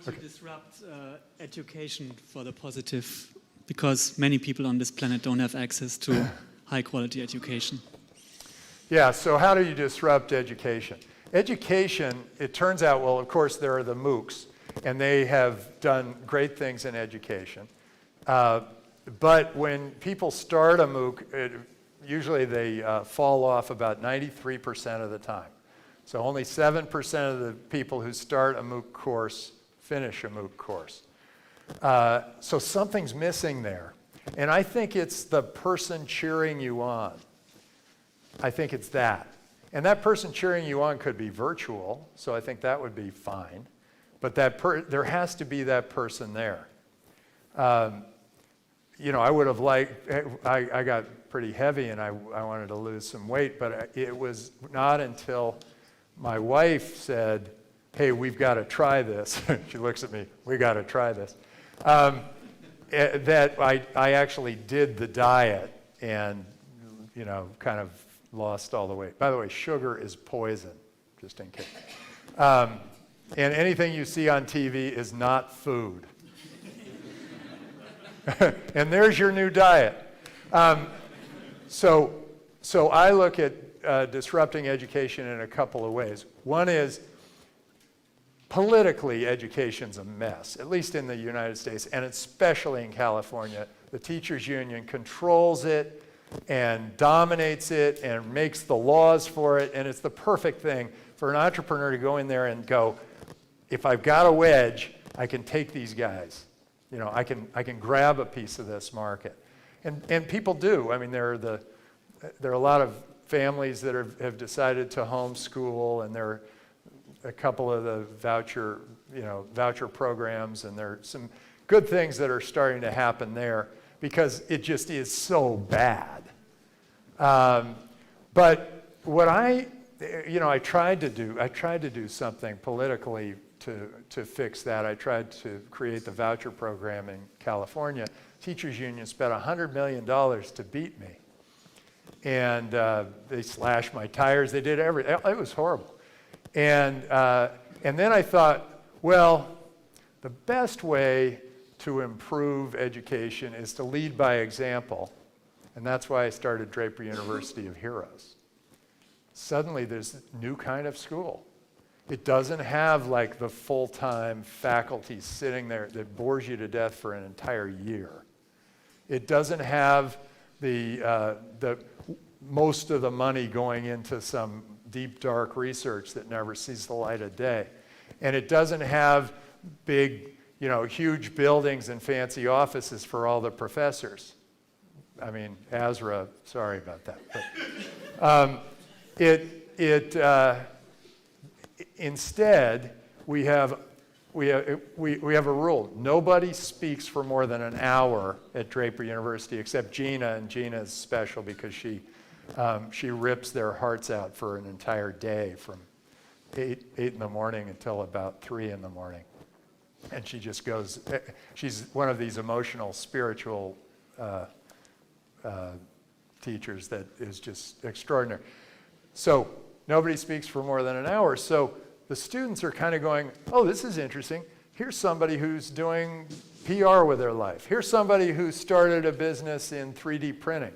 would you disrupt education for the positive? Because many people on this planet don't have access to high quality education. Yeah, so how do you disrupt education? Education, it turns out, well, of course, there are the MOOCs, and they have done great things in education. But when people start a MOOC, usually they fall off about 93% of the time. So only 7% of the people who start a MOOC course finish a MOOC course. So something's missing there. And I think it's the person cheering you on. I think it's that. And that person cheering you on could be virtual, so I think that would be fine. But there has to be that person there. You know, I would have liked, I got pretty heavy and I wanted to lose some weight, but it was not until my wife said, hey, we've got to try this. She looks at me, we got to try this. That I actually did the diet and, you know, kind of lost all the weight. By the way, sugar is poison, just in case. And anything you see on TV is not food. And there's your new diet. So I look at disrupting education in a couple of ways. One is politically, education's a mess, at least in the United States, and especially in California. The teachers' union controls it and dominates it and makes the laws for it, and it's the perfect thing for an entrepreneur to go in there and go, if I've got a wedge, I can take these guys. You know, I can grab a piece of this market. And people do. I mean, there are a lot of families that have decided to homeschool, and there are a couple of the voucher programs, and there are some good things that are starting to happen there because it just is so bad. But what I tried to do something politically to fix that. I tried to create the voucher program in California. Teachers union spent $100 million to beat me. And they slashed my tires. They did everything. It was horrible. And then I thought, well, the best way to improve education is to lead by example. And that's why I started Draper University of Heroes. Suddenly there's a new kind of school. It doesn't have like the full-time faculty sitting there that bores you to death for an entire year. It doesn't have the most of the money going into some deep, dark research that never sees the light of day. And it doesn't have big, huge buildings and fancy offices for all the professors. I mean, Azra, sorry about that. But instead, we have a rule. Nobody speaks for more than an hour at Draper University except Gina, and Gina is special because she rips their hearts out for an entire day from 8 in the morning until about 3 in the morning. And she just goes, she's one of these emotional, spiritual teachers that is just extraordinary. So nobody speaks for more than an hour. So the students are kind of going, oh, this is interesting. Here's somebody who's doing PR with their life. Here's somebody who started a business in 3D printing.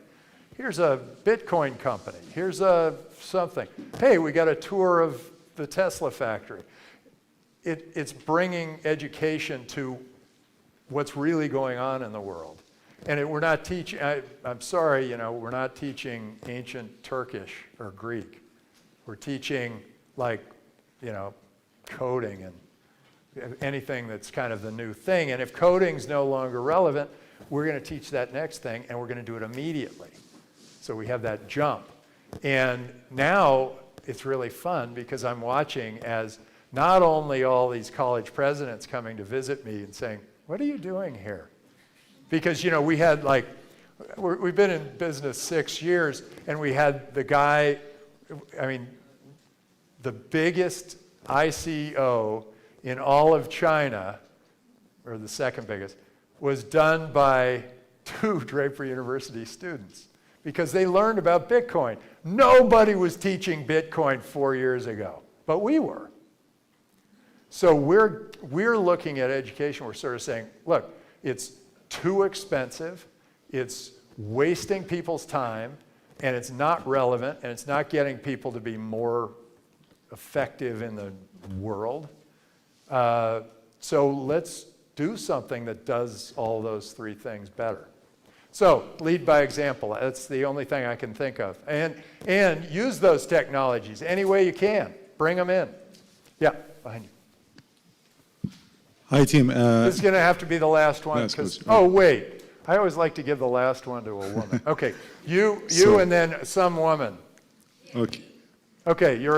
Here's a Bitcoin company. Here's something. Hey, we got a tour of the Tesla factory. It's bringing education to what's really going on in the world. And we're not teaching, I'm sorry, we're not teaching ancient Turkish or Greek. We're teaching coding and anything that's kind of the new thing. And if coding's no longer relevant, we're going to teach that next thing, and we're going to do it immediately. So we have that jump. And now it's really fun because I'm watching as not only all these college presidents coming to visit me and saying, what are you doing here? Because, we had we've been in business 6 years, and we had the guy, the biggest ICO in all of China, or the second biggest, was done by 2 Draper University students because they learned about Bitcoin. Nobody was teaching Bitcoin 4 years ago, but we were. So we're looking at education, we're sort of saying, look, it's too expensive, it's wasting people's time, and it's not relevant, and it's not getting people to be more effective in the world. So let's do something that does all those three things better. So lead by example. That's the only thing I can think of. And use those technologies any way you can. Bring them in. Yeah, behind you. Hi, Tim. This is going to have to be the last one. Last question. Oh, wait. I always like to give the last one to a woman. Okay, you So- and then some woman. Okay. Okay, you're